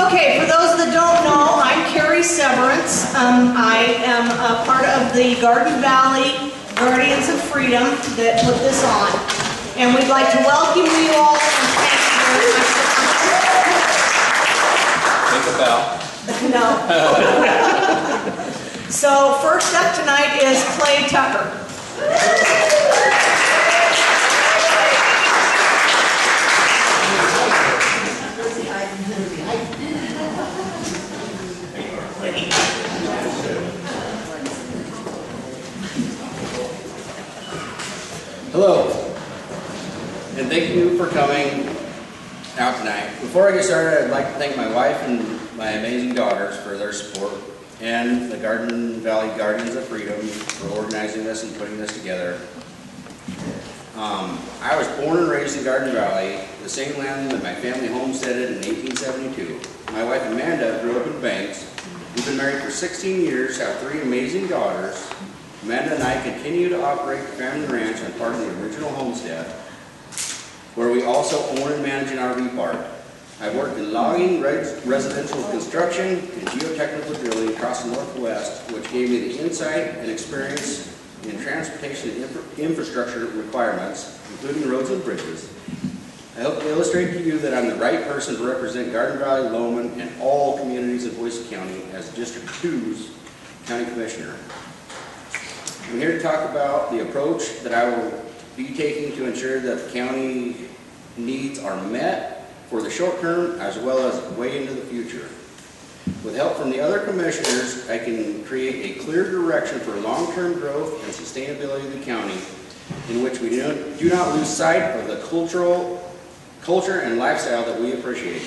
Okay, for those that don't know, I'm Carrie Severance. I am a part of the Garden Valley Guardians of Freedom that put this on. And we'd like to welcome you all and thank you very much for coming. Think a bell. No. So first up tonight is Clay Tucker. Hello, and thank you for coming out tonight. Before I get started, I'd like to thank my wife and my amazing daughters for their support, and the Garden Valley Guardians of Freedom for organizing this and putting this together. I was born and raised in Garden Valley, the same land that my family homesteaded in 1872. My wife Amanda grew up in Banks. We've been married for 16 years, have 3 amazing daughters. Amanda and I continue to operate the family ranch on part of the original homestead, where we also own and manage an RV park. I've worked in logging, residential construction, and geotechnical drilling across the Northwest, which gave me the insight and experience in transportation and infrastructure requirements, including roads and bridges. I hope to illustrate to you that I'm the right person to represent Garden Valley, Lowman, and all communities in Boise County as District 2's County Commissioner. I'm here to talk about the approach that I will be taking to ensure that the county needs are met for the short term as well as way into the future. With help from the other commissioners, I can create a clear direction for long-term growth and sustainability of the county, in which we do not lose sight of the culture and lifestyle that we appreciate.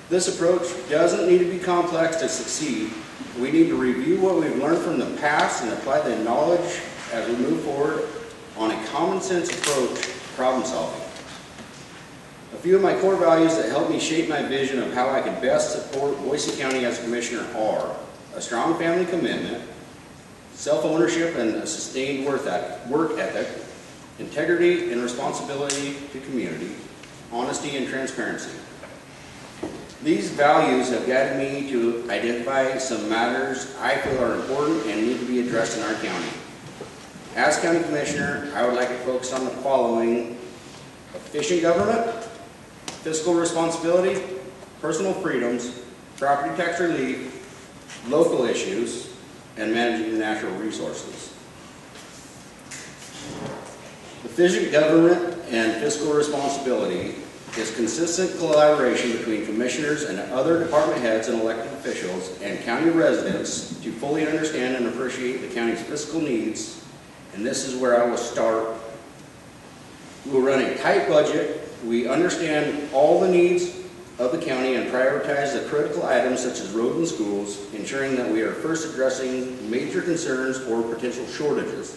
This approach doesn't need to be complex to succeed. We need to review what we've learned from the past and apply the knowledge as we move forward on a common sense approach to problem solving. A few of my core values that help me shape my vision of how I can best support Boise County as Commissioner are a strong family commitment, self-ownership and a sustained work ethic, integrity and responsibility to community, honesty and transparency. These values have guided me to identify some matters I feel are important and need to be addressed in our county. As County Commissioner, I would like to focus on the following: efficient government, fiscal responsibility, personal freedoms, property tax relief, local issues, and managing the natural resources. Efficient government and fiscal responsibility is consistent collaboration between commissioners and other department heads and elected officials and county residents to fully understand and appreciate the county's fiscal needs, and this is where I will start. We will run a tight budget. We understand all the needs of the county and prioritize the critical items such as roads and schools, ensuring that we are first addressing major concerns or potential shortages.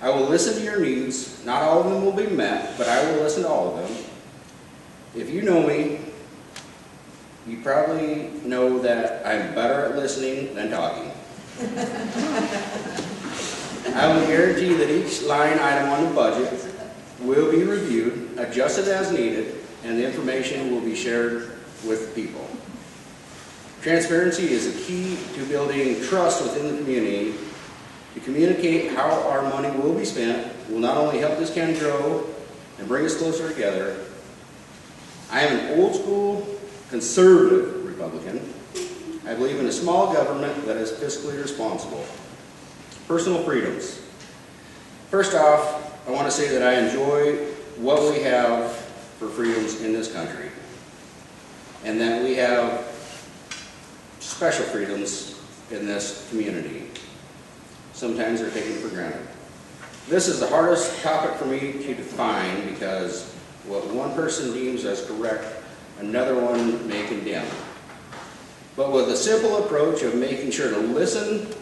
I will listen to your needs. Not all of them will be met, but I will listen to all of them. If you know me, you probably know that I'm better at listening than talking. I will guarantee that each line item on the budget will be reviewed, adjusted as needed, and the information will be shared with people. Transparency is a key to building trust within the community. To communicate how our money will be spent will not only help this county grow and bring us closer together. I am an old school, conservative Republican. I believe in a small government that is fiscally responsible. Personal freedoms. First off, I want to say that I enjoy what we have for freedoms in this country, and that we have special freedoms in this community. Sometimes they're taken for granted. This is the hardest topic for me to define because what one person deems as correct, another one may condemn. But with a simple approach of making sure to listen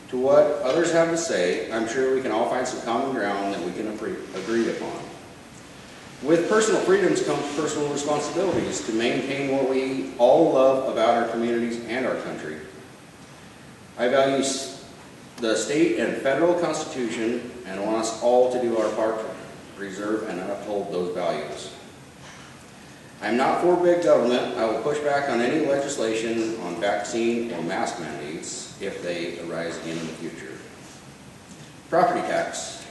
to what others have to say, I'm sure we can all find some common ground that we can agree upon. With personal freedoms comes personal responsibilities to maintain what we all love about our communities and our country. I value the state and federal constitution and want us all to do our part to preserve and uphold those values. I'm not for big government. I will push back on any legislation on vaccine or mask mandates if they arise again in the future. Property tax.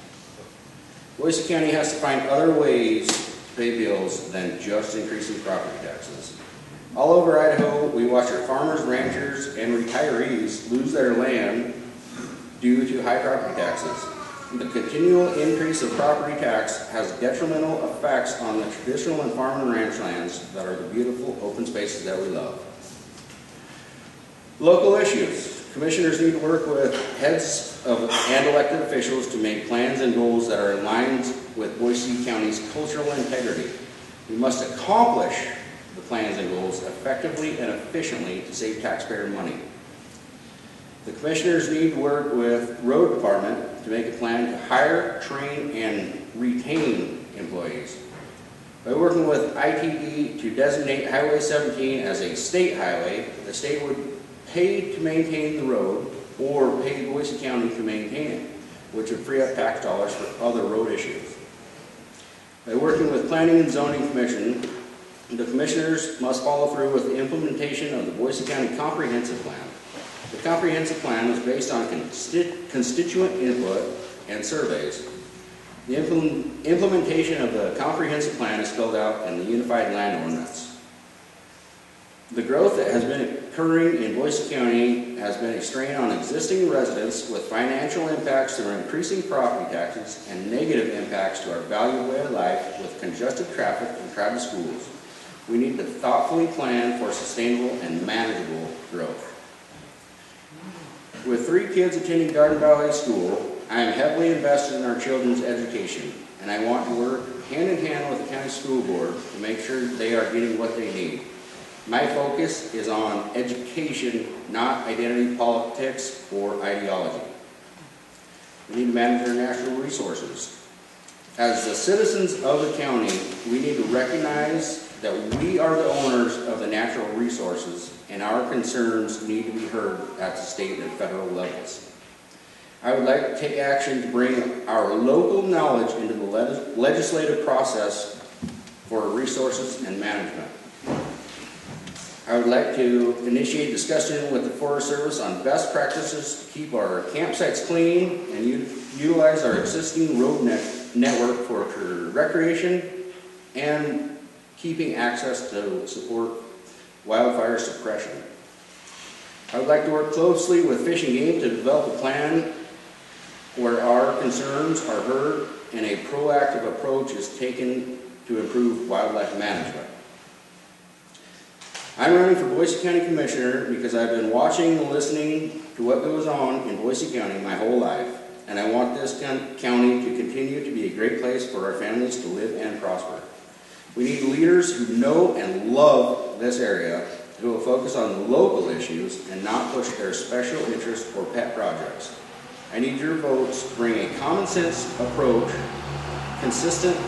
Boise County has to find other ways to pay bills than just increasing property taxes. All over Idaho, we watch our farmers, ranchers, and retirees lose their land due to high property taxes. The continual increase of property tax has detrimental effects on the traditional and farm and ranch lands that are the beautiful open spaces that we love. Local issues. Commissioners need to work with heads of and elected officials to make plans and goals that are aligned with Boise County's cultural integrity. We must accomplish the plans and goals effectively and efficiently to save taxpayer money. The commissioners need to work with road department to make a plan to hire, train, and retain employees. By working with ITD to designate Highway 17 as a state highway, the state would pay to maintain the road or pay Boise County to maintain it, which would free up tax dollars for other road issues. By working with Planning and Zoning Commission, the commissioners must follow through with the implementation of the Boise County Comprehensive Plan. The comprehensive plan was based on constituent input and surveys. The implementation of the comprehensive plan is spelled out in the Unified Land Ordinance. The growth that has been occurring in Boise County has been a strain on existing residents with financial impacts through increasing property taxes and negative impacts to our valuable way of life with congested traffic and crowded schools. We need to thoughtfully plan for sustainable and manageable growth. With 3 kids attending Garden Valley School, I am heavily invested in our children's education, and I want to work hand in hand with the county school board to make sure they are getting what they need. My focus is on education, not identity politics or ideology. We need to manage our natural resources. As the citizens of the county, we need to recognize that we are the owners of the natural resources and our concerns need to be heard at the state and federal levels. I would like to take action to bring our local knowledge into the legislative process for resources and management. I would like to initiate discussion with the Forest Service on best practices to keep our campsites clean and utilize our existing road network for recreation and keeping access to support wildfire suppression. I would like to work closely with Fish and Game to develop a plan where our concerns are heard and a proactive approach is taken to improve wildlife management. I'm running for Boise County Commissioner because I've been watching and listening to what goes on in Boise County my whole life, and I want this county to continue to be a great place for our families to live and prosper. We need leaders who know and love this area, who will focus on the local issues and not push their special interest or pet projects. I need your votes to bring a common sense approach consistent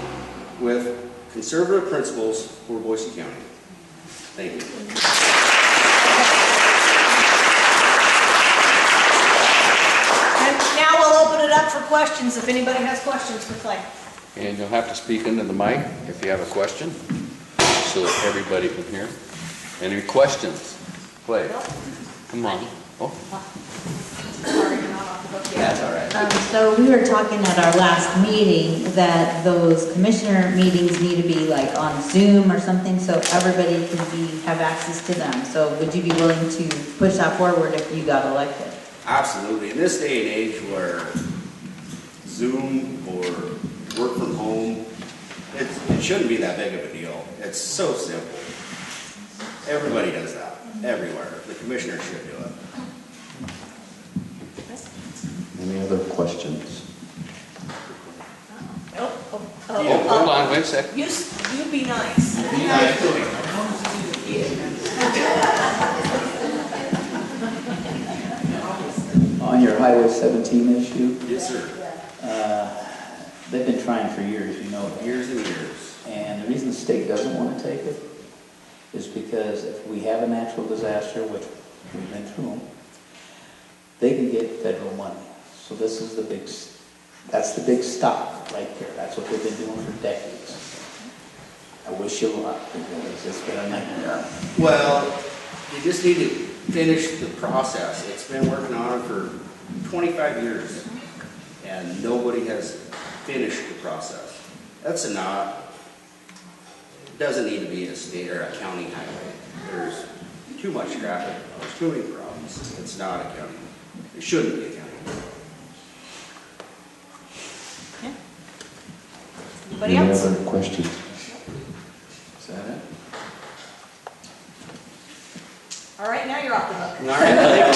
with conservative principles for Boise County. Thank you. And now we'll open it up for questions if anybody has questions for Clay. And you'll have to speak into the mic if you have a question, so that everybody can hear. Any questions? Clay, come on. Oh. That's all right. So we were talking at our last meeting that those commissioner meetings need to be like on Zoom or something so everybody can have access to them. So would you be willing to push that forward if you got elected? Absolutely. In this day and age where Zoom or work from home, it shouldn't be that big of a deal. It's so simple. Everybody does that, everywhere. The commissioner should do it. Any other questions? Hold on, wait a second. You be nice. On your Highway 17 issue, Yes, sir. they've been trying for years, you know. Years and years. And the reason the state doesn't want to take it is because if we have a natural disaster, which we've been through them, they can get federal money. So this is that's the big stop right there. That's what they've been doing for decades. I wish you luck, because it's been a nightmare. Well, you just need to finish the process. It's been working on it for 25 years, and nobody has finished the process. That's not, it doesn't need to be a state or a county highway. There's too much traffic, there's too many problems. It's not a county. It shouldn't be a county. Anybody else? Any other questions? Is that it? All right, now you're off the hook. All right, thank